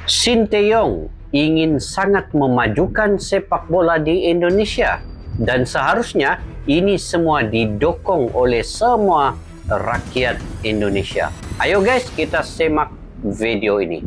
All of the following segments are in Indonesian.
Sinteyong ingin sangat memajukan sepak bola di Indonesia dan seharusnya ini semua didukung oleh semua rakyat Indonesia. Ayo guys, kita simak video ini.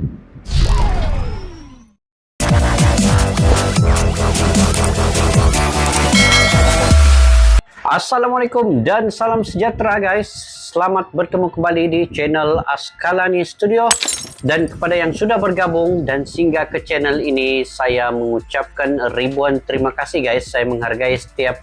Assalamualaikum dan salam sejahtera guys. Selamat bertemu kembali di channel Askalani Studio. Dan kepada yang sudah bergabung dan singgah ke channel ini, saya mengucapkan ribuan terima kasih guys. Saya menghargai setiap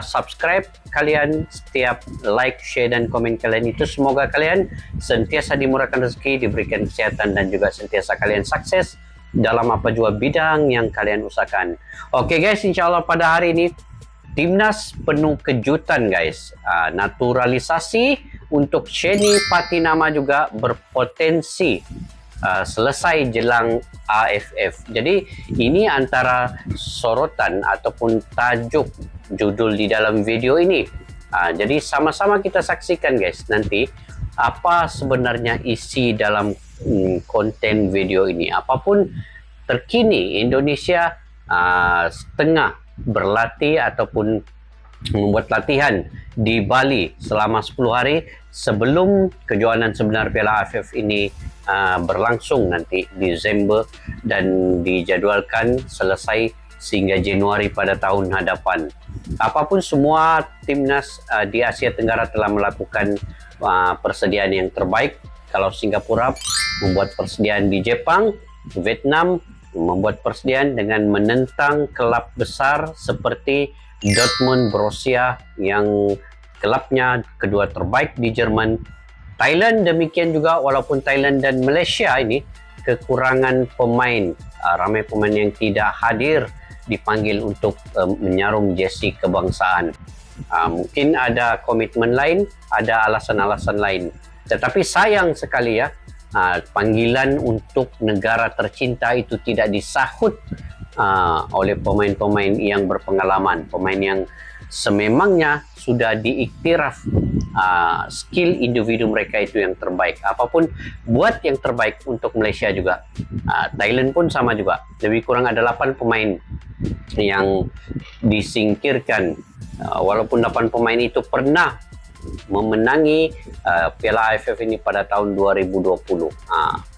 subscribe kalian, setiap like, share dan komen kalian itu. Semoga kalian sentiasa dimurahkan rezeki, diberikan kesehatan dan juga sentiasa kalian sukses dalam apa jua bidang yang kalian usahakan. Oke guys, insya Allah pada hari ini Timnas penuh kejutan guys. Naturalisasi untuk Sheni Patinama juga berpotensi selesai jelang AFF. Jadi ini antara sorotan ataupun tajuk judul di dalam video ini. Jadi sama-sama kita saksikan guys nanti apa sebenarnya isi dalam konten video ini. Apapun terkini Indonesia setengah berlatih ataupun membuat latihan di Bali selama 10 hari sebelum kejuaraan sebenar Piala AFF ini berlangsung nanti Desember dan dijadwalkan selesai sehingga Januari pada tahun hadapan. Apapun semua timnas di Asia Tenggara telah melakukan persediaan yang terbaik. Kalau Singapura membuat persediaan di Jepang, Vietnam membuat persediaan dengan menentang klub besar seperti Dortmund, Borussia yang klubnya kedua terbaik di Jerman. Thailand demikian juga, walaupun Thailand dan Malaysia ini kekurangan pemain, ramai pemain yang tidak hadir dipanggil untuk menyarum jersey kebangsaan. Mungkin ada komitmen lain, ada alasan-alasan lain. Tetapi sayang sekali ya, panggilan untuk negara tercinta itu tidak disahut oleh pemain-pemain yang berpengalaman, pemain yang sememangnya sudah diiktiraf skill individu mereka itu yang terbaik. Apapun buat yang terbaik untuk Malaysia juga. Thailand pun sama juga, lebih kurang ada 8 pemain yang disingkirkan, walaupun 8 pemain itu pernah memenangi Piala AFF ini pada tahun 2020.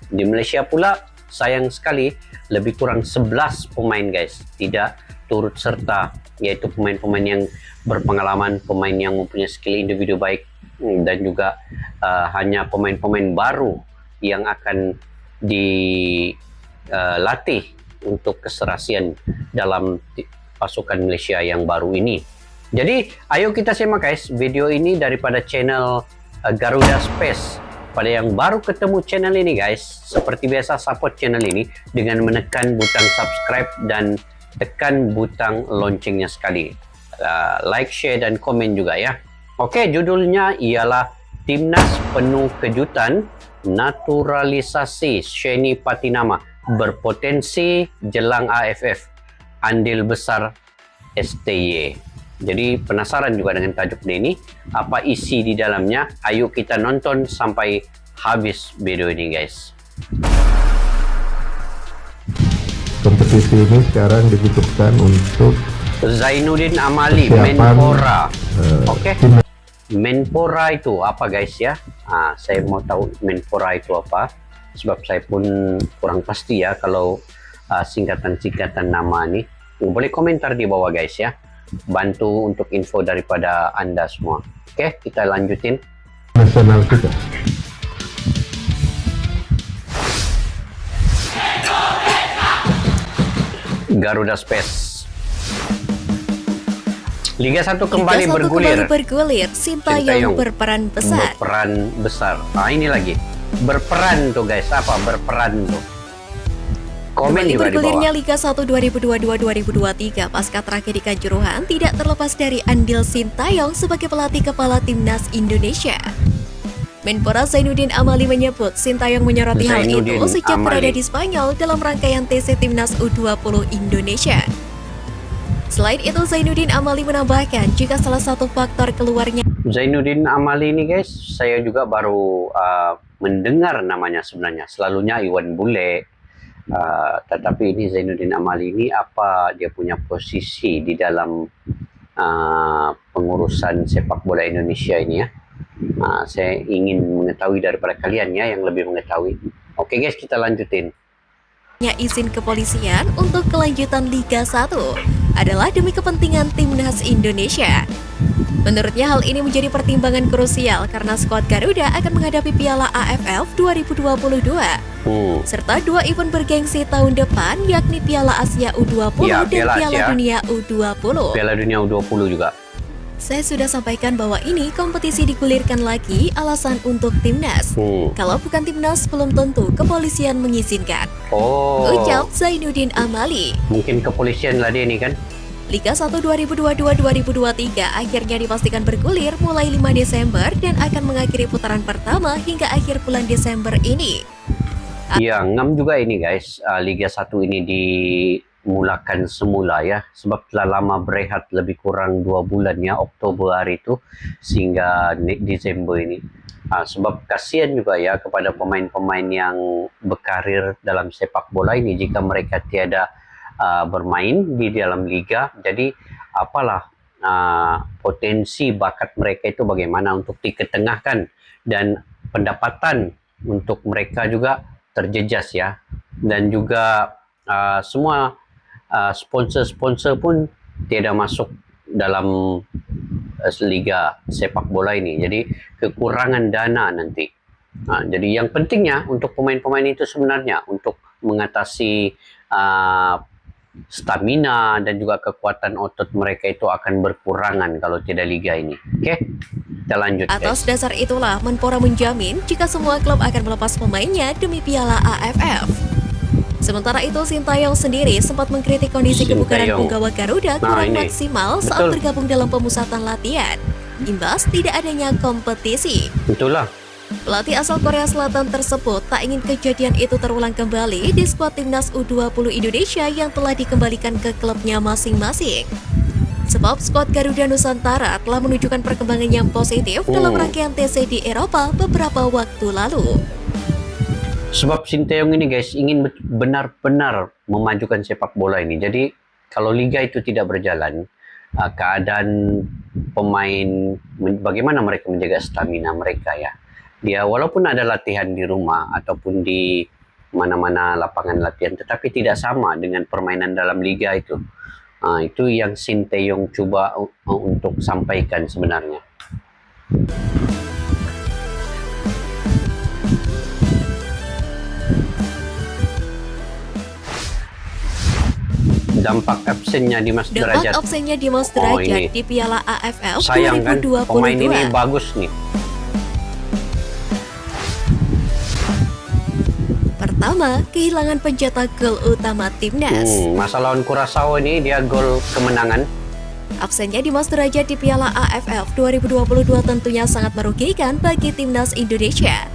Di Malaysia pula sayang sekali lebih kurang 11 pemain guys tidak turut serta, yaitu pemain-pemain yang berpengalaman, pemain yang mempunyai skill individu baik, dan juga hanya pemain-pemain baru yang akan dilatih untuk keserasian dalam pasukan Malaysia yang baru ini. Jadi ayo kita simak guys video ini daripada channel Garuda Space. Pada yang baru ketemu channel ini guys, seperti biasa support channel ini dengan menekan butang subscribe dan tekan butang loncengnya sekali. Like, share dan komen juga ya. Oke, judulnya ialah Timnas penuh kejutan, naturalisasi Sheni Patinama berpotensi jelang AFF, andil besar STY. Jadi penasaran juga dengan tajuk ini, apa isi di dalamnya? Ayo kita nonton sampai habis video ini guys. Kompetisi ini sekarang dibutuhkan untuk Zainuddin Amali, Menpora. Oke. Menpora itu apa guys ya? Saya mau tahu Menpora itu apa, sebab saya pun kurang pasti ya kalau singkatan-singkatan nama ini. Boleh komentar di bawah guys ya. Bantu untuk info daripada Anda semua. Oke, kita lanjutin. Nasional kita. Garuda Space. Liga 1 kembali bergulir. Sintayong berperan besar. Ini lagi. Berperan tuh guys, apa berperan tuh? Komen Kembali juga di bawah. bergulirnya Liga 1 2022-2023 pasca tragedi Kanjuruhan tidak terlepas dari andil Sintayong sebagai pelatih kepala Timnas Indonesia. Menpora Zainuddin Amali menyebut Sintayong menyoroti hal itu sejak berada di Spanyol dalam rangkaian TC Timnas U20 Indonesia. Selain itu, Zainuddin Amali menambahkan jika salah satu faktor keluarnya Zainuddin Amali ini guys, saya juga baru mendengar namanya sebenarnya. Selalunya Iwan Bule, Tetapi ini Zainuddin Amali ini apa dia punya posisi di dalam pengurusan sepak bola Indonesia ini ya. Saya ingin mengetahui daripada kalian ya yang lebih mengetahui. Oke guys, kita lanjutin. Izin kepolisian untuk kelanjutan Liga 1 adalah demi kepentingan timnas Indonesia. Menurutnya hal ini menjadi pertimbangan krusial karena skuad Garuda akan menghadapi Piala AFF 2022 serta 2 event bergengsi tahun depan yakni Piala Asia U20 dan Piala Dunia U20. Piala Dunia U20 juga. Saya sudah sampaikan bahwa ini kompetisi digulirkan lagi alasan untuk timnas. Kalau bukan timnas belum tentu kepolisian mengizinkan. Ucap Zainuddin Amali. Mungkin kepolisian lah dia ini kan. Liga 1 2022-2023 akhirnya dipastikan bergulir mulai 5 Desember dan akan mengakhiri putaran pertama hingga akhir bulan Desember ini. Ya, ngam juga ini guys. Liga 1 ini dimulakan semula ya. Sebab telah lama berehat lebih kurang 2 bulan ya. Oktober hari itu sehingga Desember ini. Sebab kasihan juga ya kepada pemain-pemain yang berkarir dalam sepak bola ini jika mereka tiada bermain di dalam liga. Jadi apalah potensi bakat mereka itu bagaimana untuk diketengahkan dan pendapatan untuk mereka juga terjejas ya. Dan juga semua sponsor-sponsor pun tidak masuk dalam liga sepak bola ini. Jadi kekurangan dana nanti. Jadi yang pentingnya untuk pemain-pemain itu sebenarnya untuk mengatasi stamina dan juga kekuatan otot mereka itu akan berkurangan kalau tidak liga ini. Oke, kita lanjut. Atas dasar itulah Menpora menjamin jika semua klub akan melepas pemainnya demi Piala AFF. Sementara itu, Sintayong sendiri sempat mengkritik kondisi kebugaran punggawa Garuda kurang maksimal saat bergabung dalam pemusatan latihan. Imbas tidak adanya kompetisi. Itulah. Pelatih asal Korea Selatan tersebut tak ingin kejadian itu terulang kembali di skuad timnas U20 Indonesia yang telah dikembalikan ke klubnya masing-masing. Sebab skuad Garuda Nusantara telah menunjukkan perkembangan yang positif dalam rangkaian TC di Eropa beberapa waktu lalu. Sebab Sintayong ini guys ingin benar-benar memajukan sepak bola ini. Jadi kalau liga itu tidak berjalan, keadaan pemain bagaimana mereka menjaga stamina mereka ya. Dia walaupun ada latihan di rumah ataupun di mana-mana lapangan latihan, tetapi tidak sama dengan permainan dalam liga itu. Itu yang Sintayong coba untuk sampaikan sebenarnya. Dampak absennya Dimas Derajat. Dampak absennya Dimas Derajat di Piala AFF 2022. Sayang kan, pemain ini bagus nih. Pertama, kehilangan pencetak gol utama timnas. Masa lawan Curaçao ini dia gol kemenangan. Absennya Dimas Derajat di Piala AFF 2022 tentunya sangat merugikan bagi timnas Indonesia.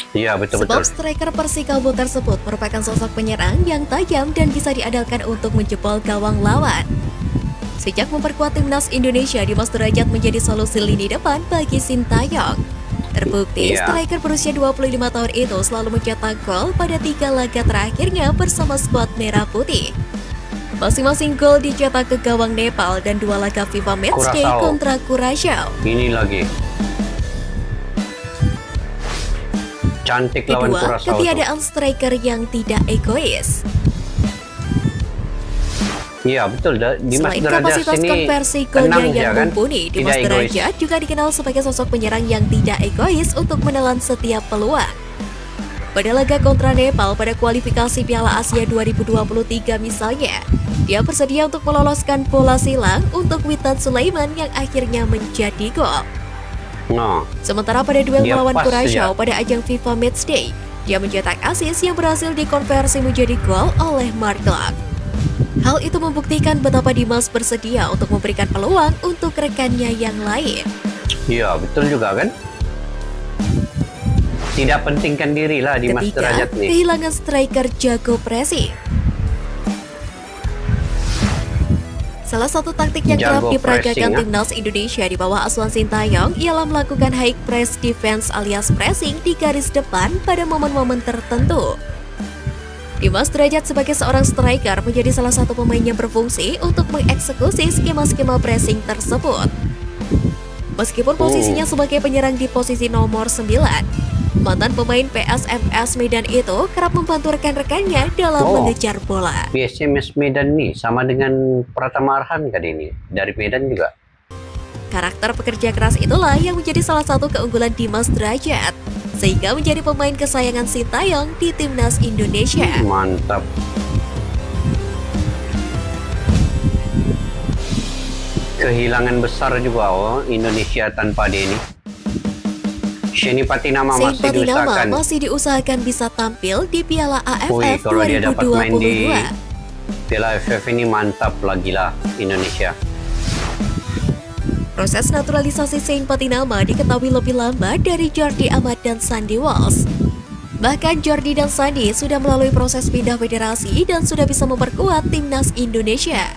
Iya, betul-betul. Sebab striker Persikabo tersebut merupakan sosok penyerang yang tajam dan bisa diandalkan untuk menjebol gawang lawan. Sejak memperkuat timnas Indonesia, Dimas Derajat menjadi solusi lini depan bagi Sintayong. Terbukti, striker berusia 25 tahun itu selalu mencetak gol pada 3 laga terakhirnya bersama skuad Merah Putih. Masing-masing gol dicetak ke gawang Nepal dan 2 laga FIFA Matchday kontra Curaçao. Ini lagi. Cantik lawan Kedua, Curaçao. ketiadaan striker yang tidak egois. Iya, betul. Dimas Selain Derajat kapasitas ini konversi golnya yang kan? mumpuni, Dimas Derajat juga dikenal sebagai sosok penyerang yang tidak egois untuk menelan setiap peluang. Pada laga kontra Nepal pada kualifikasi Piala Asia 2023 misalnya, dia bersedia untuk meloloskan bola silang untuk Witan Sulaiman yang akhirnya menjadi gol. Sementara pada duel melawan Curaçao pada ajang FIFA Matchday, dia mencetak assist yang berhasil dikonversi menjadi gol oleh Mark Clark. Hal itu membuktikan betapa Dimas bersedia untuk memberikan peluang untuk rekannya yang lain. Iya, betul juga kan? Tidak pentingkan diri lah Dimas Derajat nih. Kehilangan striker jago pressing. Salah satu taktik yang kerap diperagakan timnas Indonesia di bawah asuhan Sintayong ialah melakukan high press defense alias pressing di garis depan pada momen-momen tertentu. Dimas Derajat sebagai seorang striker menjadi salah satu pemain yang berfungsi untuk mengeksekusi skema-skema pressing tersebut. Meskipun posisinya sebagai penyerang di posisi nomor 9, mantan pemain PSMS Medan itu kerap membantu rekan-rekannya dalam mengejar bola. PSMS Medan nih sama dengan Pratama Arhan kan ini, dari Medan juga. Karakter pekerja keras itulah yang menjadi salah satu keunggulan Dimas Derajat, sehingga menjadi pemain kesayangan Sintayong di Timnas Indonesia. Mantap. Kehilangan besar juga Indonesia tanpa dia ini. Sheni Patinama masih diusahakan bisa tampil di Piala AFF kalau 2022. dia dapat main di Piala AFF ini mantap lagi lah Indonesia. Proses naturalisasi Shane Patinama diketahui lebih lambat dari Jordi Amat dan Sandy Walsh. Bahkan Jordi dan Sandy sudah melalui proses pindah federasi dan sudah bisa memperkuat Timnas Indonesia.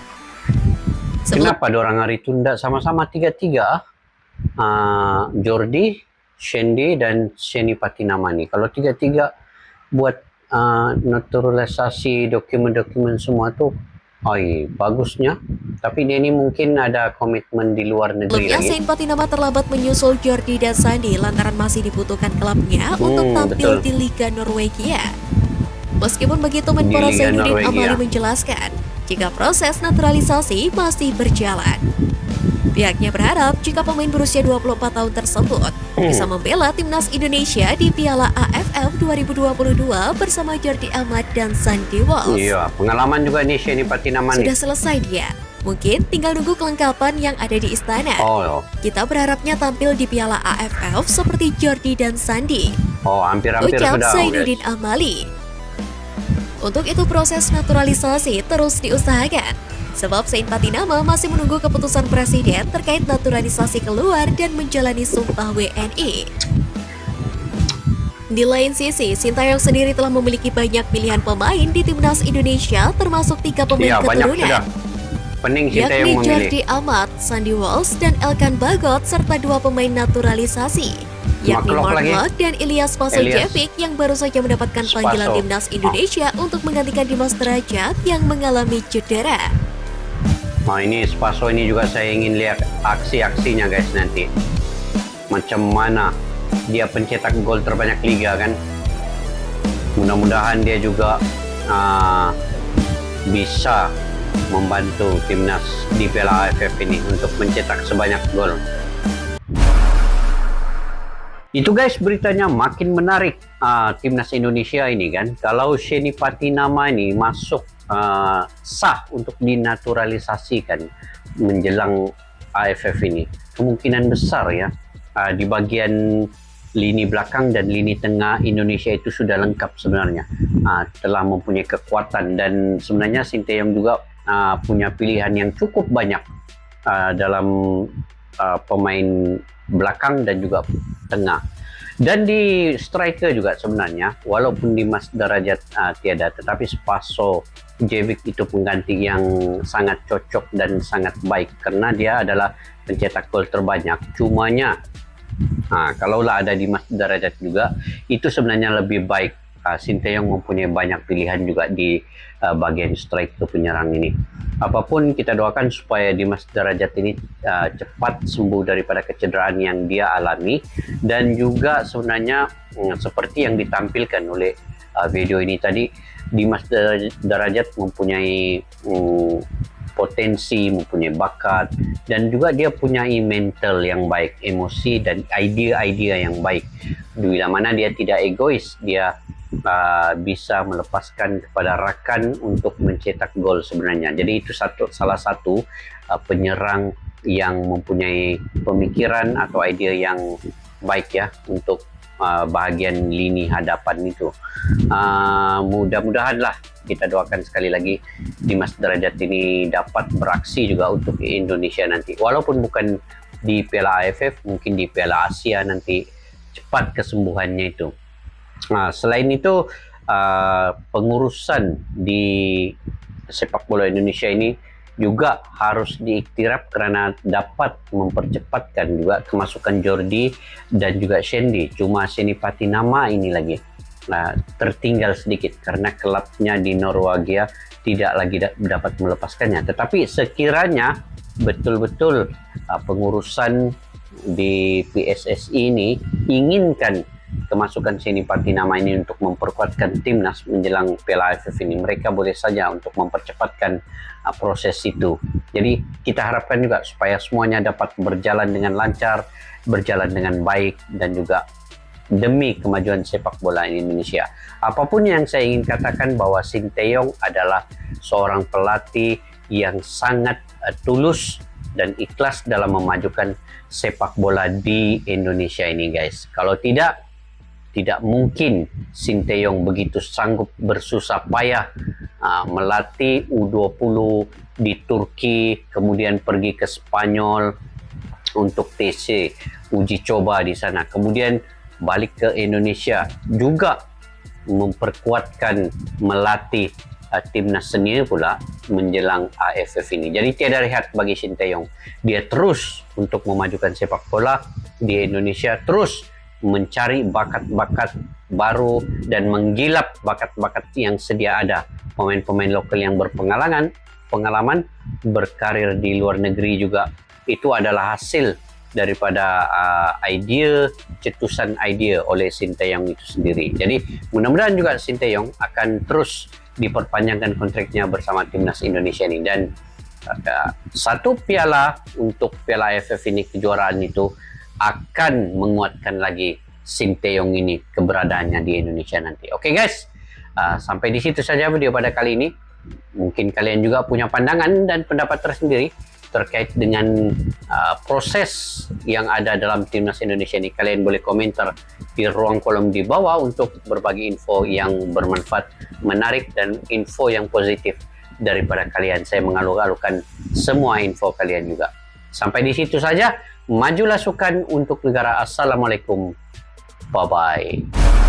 Kenapa dorang hari itu tidak sama-sama 3-3? Jordi, Shandy, dan Sheni Patinama nih. Kalau 3-3 buat naturalisasi dokumen-dokumen semua tuh bagusnya, tapi dia ini mungkin ada komitmen di luar negeri lagi. Shane Patinama terlambat menyusul Jordi dan Sandy lantaran masih dibutuhkan klubnya untuk tampil di Liga Norwegia. Meskipun begitu, Menpora Zainuddin Amali menjelaskan jika proses naturalisasi masih berjalan. Pihaknya berharap jika pemain berusia 24 tahun tersebut bisa membela Timnas Indonesia di Piala AFF 2022 bersama Jordi Amat dan Sandy Walsh. Iya, pengalaman juga nih Sheni Patinama nih. Sudah selesai dia. Mungkin tinggal nunggu kelengkapan yang ada di istana. Kita berharapnya tampil di Piala AFF seperti Jordi dan Sandy. Hampir-hampir ucap sudah. Zainuddin Amali. Untuk itu proses naturalisasi terus diusahakan. Sebab Shane Patinama masih menunggu keputusan presiden terkait naturalisasi keluar dan menjalani sumpah WNI. Di lain sisi, Sintayong sendiri telah memiliki banyak pilihan pemain di Timnas Indonesia, termasuk 3 pemain keturunan, yakni Jordi Amat, Sandy Walsh, dan Elkan Bagot, serta 2 pemain naturalisasi, yakni Mark Locke dan Ilyas Pasojevic yang baru saja mendapatkan panggilan Timnas Indonesia untuk menggantikan Dimas Derajat yang mengalami cedera. Ini Spaso ini juga saya ingin lihat aksi-aksinya guys nanti. Macam mana dia pencetak gol terbanyak liga kan. Mudah-mudahan dia juga bisa membantu timnas di Piala AFF ini untuk mencetak sebanyak gol. Itu guys beritanya makin menarik timnas Indonesia ini kan. Kalau Sheni Patinama ini masuk sah untuk dinaturalisasikan menjelang AFF ini, kemungkinan besar ya di bagian lini belakang dan lini tengah Indonesia itu sudah lengkap sebenarnya, telah mempunyai kekuatan, dan sebenarnya Sintayong juga punya pilihan yang cukup banyak dalam pemain belakang dan juga tengah. Dan di striker juga sebenarnya, walaupun Dimas Derajat tiada, tetapi Spaso Jevic itu pengganti yang sangat cocok dan sangat baik karena dia adalah pencetak gol terbanyak. Cumanya, kalaulah ada Dimas Derajat juga, itu sebenarnya lebih baik. Sintayong mempunyai banyak pilihan juga di bagian striker penyerang ini. Apapun kita doakan supaya Dimas Derajat ini cepat sembuh daripada kecederaan yang dia alami, dan juga sebenarnya seperti yang ditampilkan oleh video ini tadi, Dimas Derajat mempunyai potensi, mempunyai bakat, dan juga dia punya mental yang baik, emosi dan idea-idea yang baik. Bila mana dia tidak egois, dia bisa melepaskan kepada rakan untuk mencetak gol sebenarnya. Jadi itu salah satu penyerang yang mempunyai pemikiran atau idea yang baik ya untuk bahagian lini hadapan itu. Mudah-mudahan lah, kita doakan sekali lagi Dimas Derajat ini dapat beraksi juga untuk Indonesia nanti, walaupun bukan di Piala AFF, mungkin di Piala Asia nanti cepat kesembuhannya itu. Selain itu, pengurusan di sepak bola Indonesia ini juga harus diiktiraf karena dapat mempercepatkan juga kemasukan Jordi dan juga Shandy. Cuma Sheni Patinama ini lagi tertinggal sedikit karena klubnya di Norwegia tidak lagi dapat melepaskannya. Tetapi sekiranya betul-betul pengurusan di PSSI ini inginkan kemasukan Seni Patinama ini untuk memperkuatkan timnas menjelang Piala AFF ini, mereka boleh saja untuk mempercepatkan proses itu. Jadi kita harapkan juga supaya semuanya dapat berjalan dengan lancar, berjalan dengan baik, dan juga demi kemajuan sepak bola Indonesia. Apapun yang saya ingin katakan bahwa Sinteyong adalah seorang pelatih yang sangat tulus dan ikhlas dalam memajukan sepak bola di Indonesia ini, guys. Kalau tidak mungkin Sinteyong begitu sanggup bersusah payah melatih U20 di Turki, kemudian pergi ke Spanyol untuk TC, uji coba di sana, kemudian balik ke Indonesia juga memperkuatkan melatih timnas senior pula menjelang AFF ini. Jadi tiada rehat bagi Sinteyong. Dia terus untuk memajukan sepak bola di Indonesia, terus mencari bakat-bakat baru dan menggilap bakat-bakat yang sedia ada. Pemain-pemain lokal yang berpengalaman berkarir di luar negeri juga. Itu adalah hasil daripada cetusan ide oleh Sinteyong itu sendiri. Jadi mudah-mudahan juga Sinteyong akan terus diperpanjangkan kontraknya bersama timnas Indonesia ini, dan satu piala untuk Piala AFF ini, kejuaraan itu akan menguatkan lagi Sinteyong ini keberadaannya di Indonesia nanti. Oke guys, sampai di situ saja video pada kali ini. Mungkin kalian juga punya pandangan dan pendapat tersendiri terkait dengan proses yang ada dalam timnas Indonesia ini. Kalian boleh komentar di ruang kolom di bawah untuk berbagi info yang bermanfaat, menarik, dan info yang positif daripada kalian. Saya mengalu-alukan semua info kalian juga. Sampai di situ saja. Majulah sukan untuk negara. Assalamualaikum. Bye-bye.